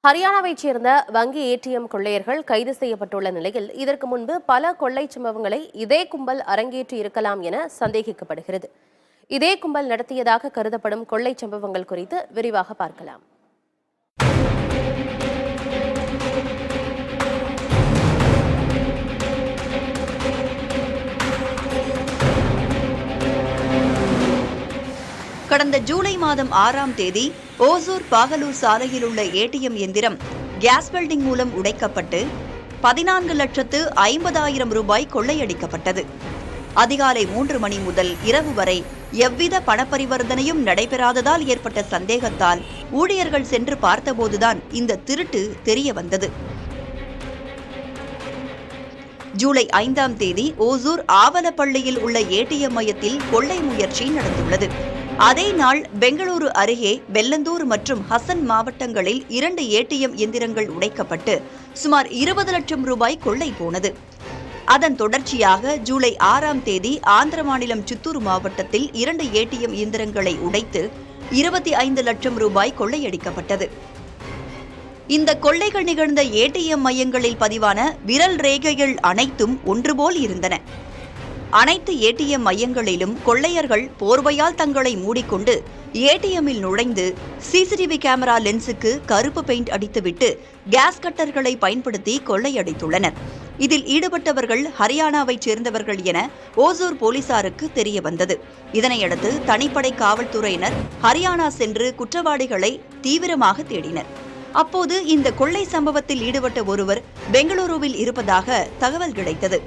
ஹரியானாவைச் சேர்ந்த வங்கி ஏடிஎம் கொள்ளையர்கள் கைது செய்யப்பட்டுள்ள நிலையில் இதற்கு முன்பு பல கொள்ளை சம்பவங்களை இதே கும்பல் அரங்கேற்றி இருக்கலாம் என சந்தேகிக்கப்படுகிறது. இதே கும்பல் நடத்தியதாக கருதப்படும் கொள்ளை சம்பவங்கள் குறித்து விரிவாக பார்க்கலாம். கடந்த ஜூலை மாதம் 6ஆம் தேதி ஓசூர் பாகலூர் சாலையில் உள்ள ஏடிஎம் எந்திரம் கேஸ் வெல்டிங் மூலம் உடைக்கப்பட்டு 14,50,000 ரூபாய் கொள்ளையடிக்கப்பட்டது. அதிகாலை 3 மணி முதல் இரவு வரை எவ்வித பணப்பரிவர்த்தனையும் நடைபெறாததால் ஏற்பட்ட சந்தேகத்தால் ஊழியர்கள் சென்று பார்த்தபோதுதான் இந்த திருட்டு தெரிய வந்தது. ஜூலை 5ஆம் தேதி ஓசூர் ஆவலப்பள்ளியில் உள்ள ஏடிஎம் மையத்தில் கொள்ளை முயற்சி நடந்துள்ளது. அதே நாள் பெங்களூரு அருகே வெல்லந்தூர் மற்றும் ஹசன் மாவட்டங்களில் 2 ஏடிஎம் எந்திரங்கள் உடைக்கப்பட்டு சுமார் 20 லட்சம் ரூபாய் கொள்ளை போனது. அதன் தொடர்ச்சியாக ஜூலை 6ஆம் தேதி ஆந்திர மாநிலம் சித்தூர் மாவட்டத்தில் 2 ஏடிஎம் இயந்திரங்களை உடைத்து 25 லட்சம் ரூபாய் கொள்ளையடிக்கப்பட்டது. இந்த கொள்ளைகள் நிகழ்ந்த ஏடிஎம் மையங்களில் பதிவான விரல் ரேகைகள் அனைத்தும் ஒன்றுபோல் இருந்தன. அனைத்து ஏடிஎம் மையங்களிலும் கொள்ளையர்கள் போர்வையால் தங்களை மூடிக்கொண்டு ஏடிஎம்மில் நுழைந்து சிசிடிவி கேமரா லென்ஸுக்கு கருப்பு பெயிண்ட் அடித்துவிட்டு கேஸ் கட்டர்களை பயன்படுத்தி கொள்ளையடித்துள்ளனர். இதில் ஈடுபட்டவர்கள் ஹரியானாவைச் சேர்ந்தவர்கள் என ஓசூர் போலீசாருக்கு தெரிய வந்தது. இதனையடுத்து தனிப்படை காவல்துறையினர் ஹரியானா சென்று குற்றவாளிகளை தீவிரமாக தேடினர். அப்போது இந்த கொள்ளை சம்பவத்தில் ஈடுபட்ட ஒருவர் பெங்களூருவில் இருப்பதாக தகவல் கிடைத்தது.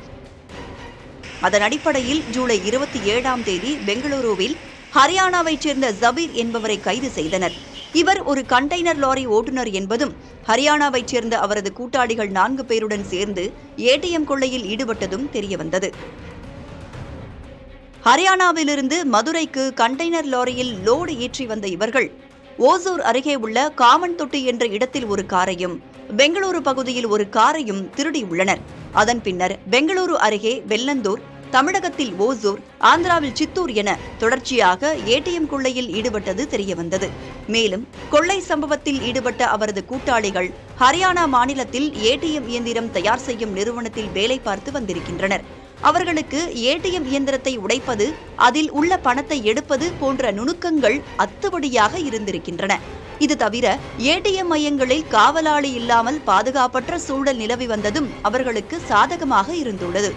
அதன் அடிப்படையில் ஜூலை 27ஆம் தேதி பெங்களூருவில் ஹரியானாவைச் சேர்ந்த ஜபீர் என்பவரை கைது செய்தனர். இவர் ஒரு கண்டெய்னர் லாரி ஓட்டுநர் என்பதும் ஹரியானாவைச் சேர்ந்த அவரது கூட்டாளிகள் 4 பேருடன் சேர்ந்து ஏடிஎம் கொள்ளையில் ஈடுபட்டதும் தெரியவந்தது. ஹரியானாவிலிருந்து மதுரைக்கு கண்டெய்னர் லாரியில் லோடு ஏற்றி வந்த இவர்கள் ஓசூர் அருகே உள்ள காமன் தொட்டி என்ற இடத்தில் ஒரு காரையும் பெங்களூரு பகுதியில் ஒரு காரையும் திருடியுள்ளனர். அதன் பின்னர் பெங்களூரு அருகே வெல்லந்தூர், தமிழகத்தில் ஓசூர், ஆந்திராவில் சித்தூர் என தொடர்ச்சியாக ஏடிஎம் கொள்ளையில் ஈடுபட்டது தெரியவந்தது. மேலும் கொள்ளை சம்பவத்தில் ஈடுபட்ட அவரது கூட்டாளிகள் ஹரியானா மாநிலத்தில் ஏடிஎம் இயந்திரம் தயார் செய்யும் நிறுவனத்தில் வேலை பார்த்து வந்திருக்கின்றனர். அவர்களுக்கு ஏடிஎம் இயந்திரத்தை உடைப்பது, அதில் உள்ள பணத்தை எடுப்பது போன்ற நுணுக்கங்கள் அத்துபடியாக இருந்திருக்கின்றன. இது தவிர ஏடிஎம் மையங்களில் காவலாளி இல்லாமல் பாதுகாப்பற்ற சூழல் நிலவி வந்ததும் அவர்களுக்கு சாதகமாக இருந்துள்ளது.